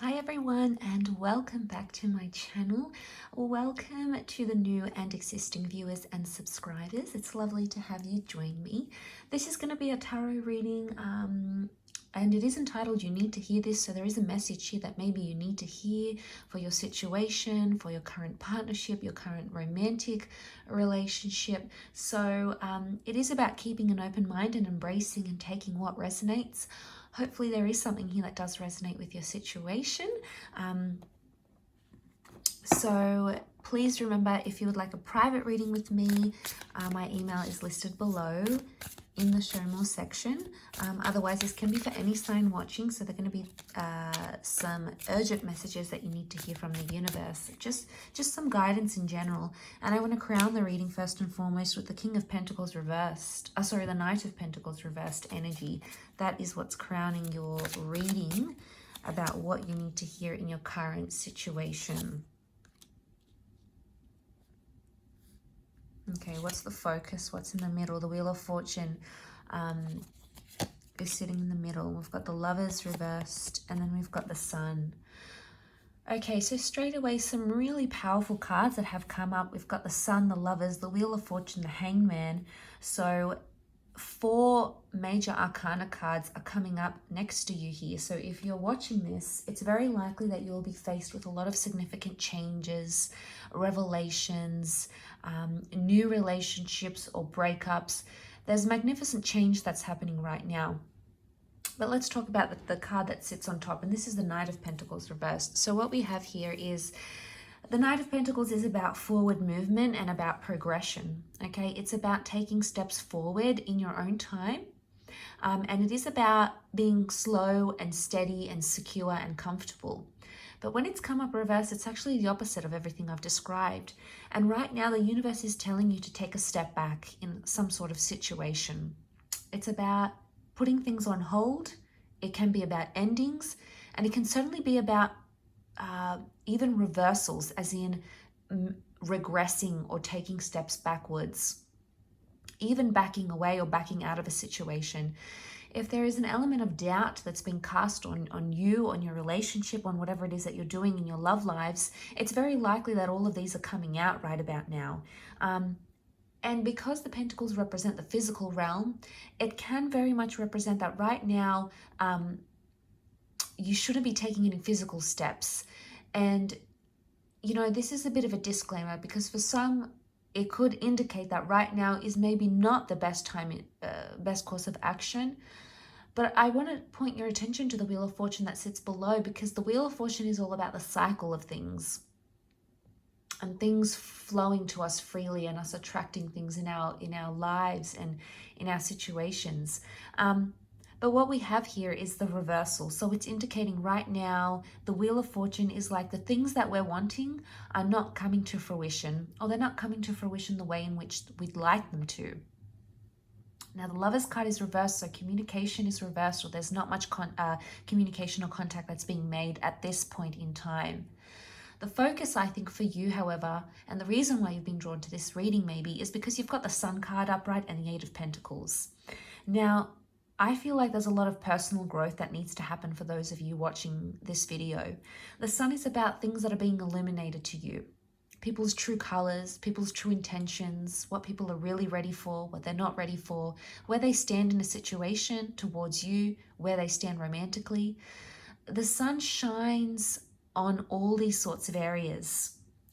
Hi everyone, and welcome back to my channel. Welcome to the new and existing viewers and subscribers. It's lovely to have you join me. This is going to be a tarot reading and it is entitled You Need to Hear This. So there is a message here that maybe you need to hear for your situation, for your current partnership, your current romantic relationship. So it is about keeping an open mind and embracing and taking what resonates. Hopefully there is something here that does resonate with your situation. So please remember, if you would like a private reading with me, my email is listed below in the show more section. Otherwise, this can be for any sign watching. So there are going to be some urgent messages that you need to hear from the universe. Just some guidance in general. And I want to crown the reading first and foremost with the King of Pentacles reversed. The Knight of Pentacles reversed energy. That is what's crowning your reading about what you need to hear in your current situation. Okay, what's the focus? What's in the middle? The Wheel of Fortune is sitting in the middle. We've got the Lovers reversed, and then we've got the Sun. Okay, so straight away, some really powerful cards that have come up. We've got the Sun, the Lovers, the Wheel of Fortune, the Hangman. So 4 major arcana cards are coming up next to you here. So if you're watching this, it's very likely that you'll be faced with a lot of significant changes, revelations, new relationships or breakups. There's magnificent change that's happening right now. But let's talk about the card that sits on top, and this is the Knight of Pentacles reversed. So what we have here is the Knight of Pentacles is about forward movement and about progression, okay? It's about taking steps forward in your own time. And it is about being slow and steady and secure and comfortable. But when it's come up reverse, it's actually the opposite of everything I've described. And right now, the universe is telling you to take a step back in some sort of situation. It's about putting things on hold. It can be about endings, and it can certainly be about even reversals, as in regressing or taking steps backwards, even backing away or backing out of a situation. If there is an element of doubt that's been cast on you, on your relationship, on whatever it is that you're doing in your love lives, it's very likely that all of these are coming out right about now. And because the Pentacles represent the physical realm, it can very much represent that right now you shouldn't be taking any physical steps. And, you know, this is a bit of a disclaimer, because for some, it could indicate that right now is maybe not the best time, best course of action. But I want to point your attention to the Wheel of Fortune that sits below, because the Wheel of Fortune is all about the cycle of things and things flowing to us freely and us attracting things in our lives and in our situations. But what we have here is the reversal. So it's indicating right now the Wheel of Fortune is like the things that we're wanting are not coming to fruition, or they're not coming to fruition the way in which we'd like them to. Now, the Lovers card is reversed, so communication is reversed, or there's not much communication or contact that's being made at this point in time. The focus, I think, for you, however, and the reason why you've been drawn to this reading maybe, is because you've got the Sun card upright and the 8 of Pentacles. Now, I feel like there's a lot of personal growth that needs to happen for those of you watching this video. The Sun is about things that are being illuminated to you. People's true colors, people's true intentions, what people are really ready for, what they're not ready for, where they stand in a situation towards you, where they stand romantically. The Sun shines on all these sorts of areas.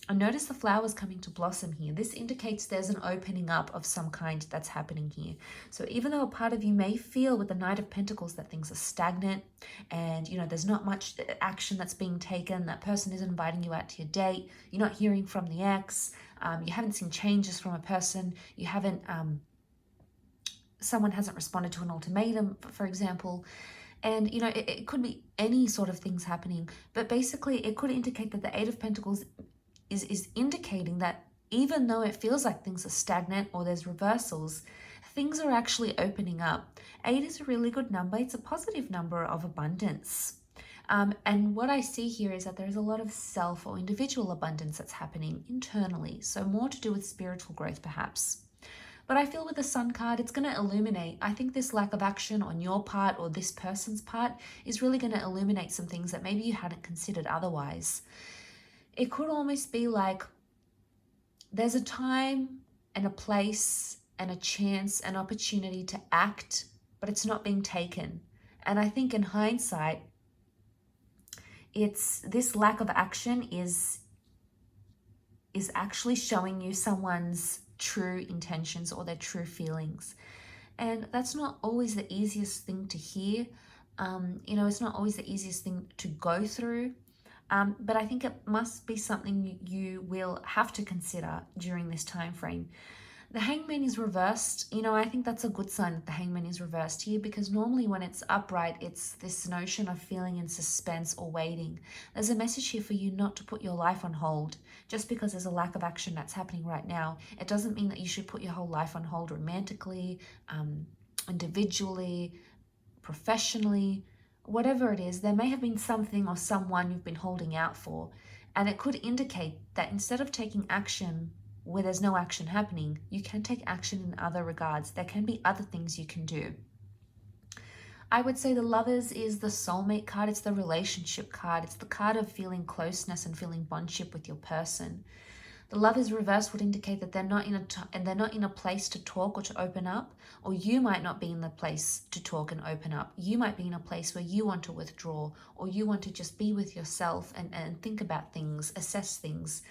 And notice the flowers coming to blossom here. This indicates there's an opening up of some kind that's happening here. So even though a part of you may feel with the Knight of Pentacles that things are stagnant and, you know, there's not much action that's being taken, that person isn't inviting you out to your date, you're not hearing from the ex, you haven't seen changes from a person, you haven't, someone hasn't responded to an ultimatum, for example. And, you know, it could be any sort of things happening, but basically it could indicate that the 8 of Pentacles is indicating that even though it feels like things are stagnant or there's reversals, things are actually opening up. 8 is a really good number. It's a positive number of abundance. And what I see here is that there's a lot of self or individual abundance that's happening internally. So more to do with spiritual growth, perhaps. But I feel with the Sun card, it's going to illuminate. I think this lack of action on your part or this person's part is really going to illuminate some things that maybe you hadn't considered otherwise. It could almost be like there's a time and a place and a chance, an opportunity to act, but it's not being taken. And I think in hindsight, it's this lack of action is actually showing you someone's true intentions or their true feelings. And that's not always the easiest thing to hear. It's not always the easiest thing to go through. But I think it must be something you will have to consider during this time frame. The Hangman is reversed. I think that's a good sign that the Hangman is reversed here, because normally when it's upright, it's this notion of feeling in suspense or waiting. There's a message here for you not to put your life on hold. Just because there's a lack of action that's happening right now, it doesn't mean that you should put your whole life on hold romantically, individually, professionally, whatever it is. There may have been something or someone you've been holding out for, and it could indicate that instead of taking action where there's no action happening, you can take action in other regards. There can be other things you can do. I would say the Lovers is the soulmate card. It's the relationship card. It's the card of feeling closeness and feeling bondship with your person. The Lovers reverse would indicate that they're not in a place to talk or to open up, or you might not be in the place to talk and open up. You might be in a place where you want to withdraw, or you want to just be with yourself and think about things, assess things.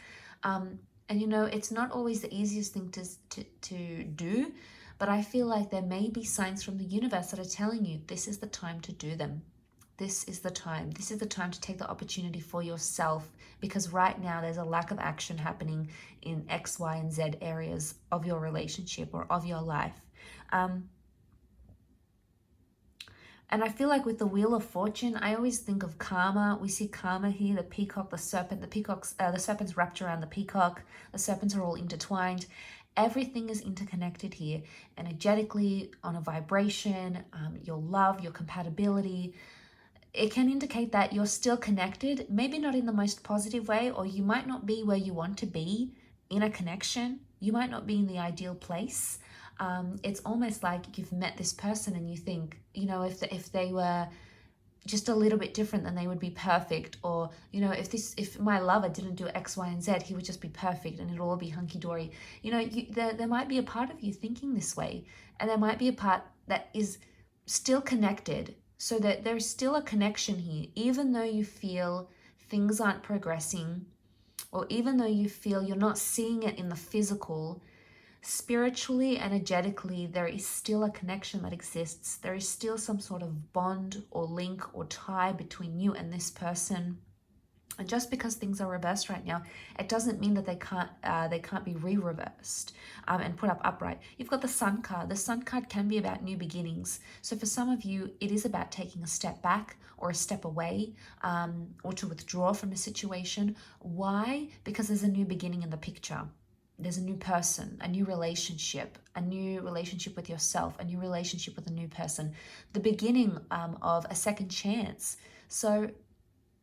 And it's not always the easiest thing to do, but I feel like there may be signs from the universe that are telling you this is the time to do them. This is the time. This is the time to take the opportunity for yourself, because right now there's a lack of action happening in X, Y, and Z areas of your relationship or of your life. And I feel like with the Wheel of Fortune, I always think of karma. We see karma here, the peacock, the serpent. The serpent's wrapped around the peacock. The serpents are all intertwined. Everything is interconnected here, energetically, on a vibration, your love, your compatibility. It can indicate that you're still connected, maybe not in the most positive way, or you might not be where you want to be in a connection. You might not be in the ideal place. It's almost like you've met this person and you think, if they were just a little bit different, then they would be perfect. Or, if my lover didn't do X, Y, and Z, he would just be perfect and it'll all be hunky-dory. There might be a part of you thinking this way, and there might be a part that is still connected, so that there's still a connection here, even though you feel things aren't progressing, or even though you feel you're not seeing it in the physical. Spiritually, energetically, there is still a connection that exists. There is still some sort of bond or link or tie between you and this person. And just because things are reversed right now, it doesn't mean that they can't be re-reversed and put up upright. You've got the Sun card. The Sun card can be about new beginnings. So for some of you, it is about taking a step back or a step away, or to withdraw from a situation. Why? Because there's a new beginning in the picture. There's a new person, a new relationship with yourself, a new relationship with a new person, the beginning of a second chance. So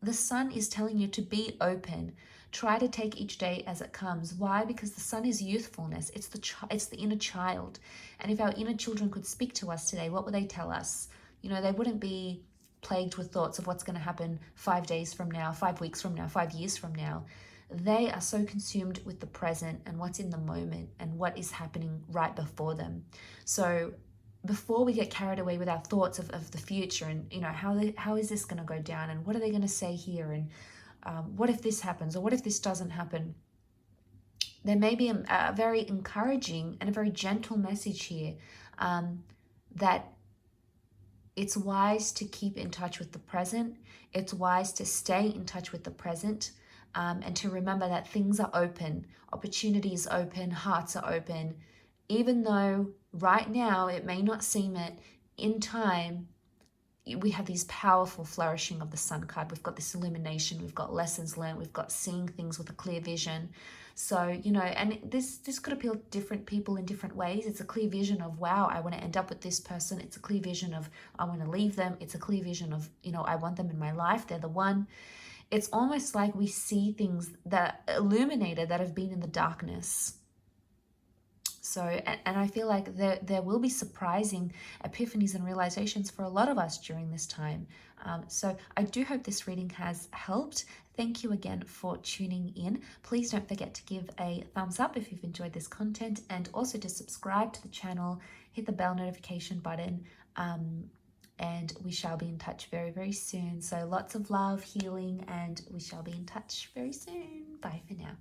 the Sun is telling you to be open. Try to take each day as it comes. Why? Because the Sun is youthfulness. It's the inner child. And if our inner children could speak to us today, what would they tell us? They wouldn't be plagued with thoughts of what's going to happen 5 days from now, 5 weeks from now, 5 years from now. They are so consumed with the present and what's in the moment and what is happening right before them. So before we get carried away with our thoughts of the future and, how is this going to go down and what are they going to say here and what if this happens or what if this doesn't happen, there may be a very encouraging and a very gentle message here that it's wise to keep in touch with the present. It's wise to stay in touch with the present. And to remember that things are open, opportunities open, hearts are open. Even though right now it may not seem it, in time, we have these powerful flourishing of the Sun card. We've got this illumination, we've got lessons learned, we've got seeing things with a clear vision. So, and this could appeal to different people in different ways. It's a clear vision of, wow, I want to end up with this person. It's a clear vision of, I want to leave them. It's a clear vision of, I want them in my life. They're the one. It's almost like we see things that illuminated that have been in the darkness. So, and I feel like there will be surprising epiphanies and realizations for a lot of us during this time. So I do hope this reading has helped. Thank you again for tuning in. Please don't forget to give a thumbs up if you've enjoyed this content, and also to subscribe to the channel, hit the bell notification button, and we shall be in touch very, very soon. So lots of love, healing, and we shall be in touch very soon. Bye for now.